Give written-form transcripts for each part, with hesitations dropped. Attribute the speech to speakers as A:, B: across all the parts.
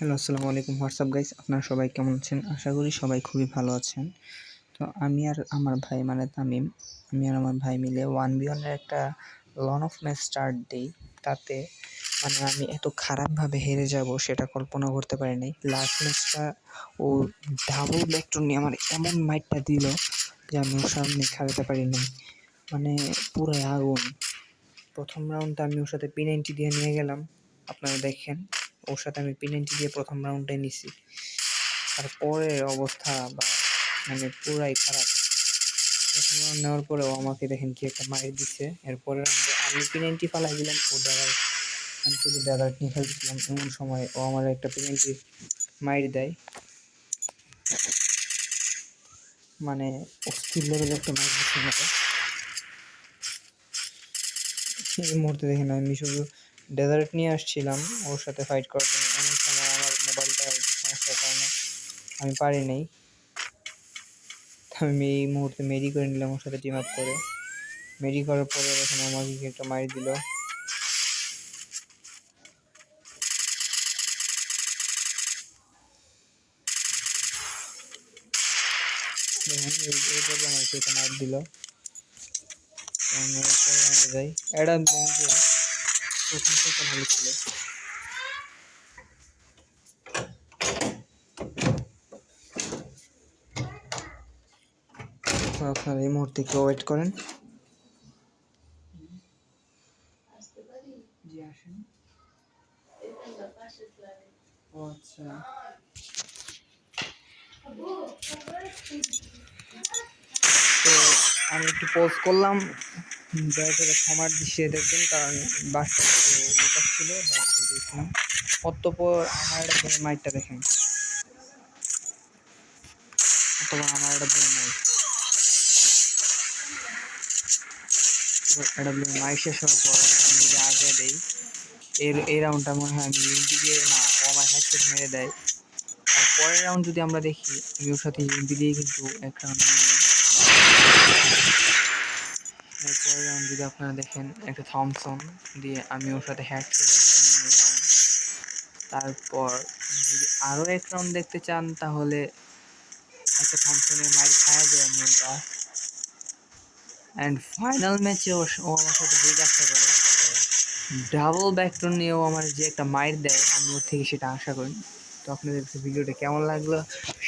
A: Hello, আসসালামু আলাইকুম। WhatsApp guys, আপনারা সবাই কেমন আছেন? আশা করি সবাই খুবই ভালো আছেন। তো আমি আর আমার ভাই মানে তামিম, আমি আর আমার ভাই মিলে 1v1 এর একটা লন অফ ম্যাচ স্টার্ট দেই। তাতে মানে আমি এত খারাপভাবে হেরে যাব সেটা কল্পনা করতে পারি নাই। লাস্ট ম্যাচটা ও ডাবল ব্যাকটন নিয়ে আমার এমন মাইরটা দিল যে আমি ওর সামনে খেলাতে পারি নাই। মানে পুরাই আগুন। প্রথম রাউন্ডটা আমি ওর সাথে P90 দিয়ে নিয়ে গেলাম, আপনারা দেখেন। ওর সাথে আমি P90 দিয়ে প্রথম রাউন্ডে নিছি। তারপরের অবস্থা মানে পুরাই খারাপ। প্রথম রাউন্ড নেওয়ার পরে ও আমাকে দেখেন কি একটা মাইর দিচ্ছে। এরপরের রাউন্ডে আমি P90 ফালাই দিলাম, আমি শুধু ডেজার্ট নিয়ে খেলতেছিলাম। এমন সময় ও আমার একটা P90 মাইর দেয়, মানে অস্থির লেভেলের একটা মাইর দিচ্ছে আমাকে। এই মুহূর্তে দেখেন আমি শুধু ডেজার্ট নিয়ে আসছিলাম ওর সাথে ফাইট করার জন্য। এমন সময় আমার মোবাইলটা একটু সমস্যার কারণে আমি পারি নাই। আমি এই মুহূর্তে মেরি করে নিলাম ওর সাথে টিম আপ করে। মেরি করার পরে দেখেন আমাকে কি একটা মাইর দিল। দেখেন এই পর্বে আমাকে একটা মাইর দিল। আমি যাই এটা যে প্রথম থেকে ভালো ছিল। তো আপনারা এই মুহূর্তে একটু ওয়েট করেন। জি আসেন। ও আচ্ছা, তো আমি একটু পজ করলাম, দয়া করে ক্ষমার দৃষ্টিতে দেখবেন, কারণ বাসটা একটু লোকাস ছিল। অতঃপর আমার একটা মাইরটা দেখেন, অথবা আমার একটা মাইর মাইর শেষ হওয়ার পর আমি যে আগে দেই এই রাউন্ডটা মনে হয় আমি ইউএমপি দিয়ে না, ও আমার হেডসেট মেরে দেয়। আর পরের রাউন্ড যদি আমরা দেখি, আমি ওর সাথে ইউএমপি দিয়ে কিন্তু এক রাউন্ড নিলাম। পরের রাউন্ড যদি আপনারা দেখেন, একটা থমসন দিয়ে আমি ওর সাথে হেডসেট নিলাম। তারপর যদি আরও এক রাউন্ড দেখতে চান তাহলে একটা থমসনের মাইর খাওয়া যায় আমি ওটা। অ্যান্ড ফাইনাল ম্যাচে ও আমার সাথে যে কাজটা করে, ডাবল ব্যাকটন নিয়েও আমার যে একটা মাইর দেয়, আমি ওর থেকে সেটা আশা করি। তো আপনাদের ভিডিওটা কেমন লাগলো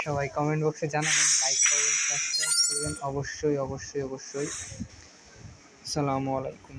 A: সবাই কমেন্ট বক্সে জানাবেন, লাইক করবেন, সাবস্ক্রাইব করবেন অবশ্যই অবশ্যই অবশ্যই। আসসালামু আলাইকুম।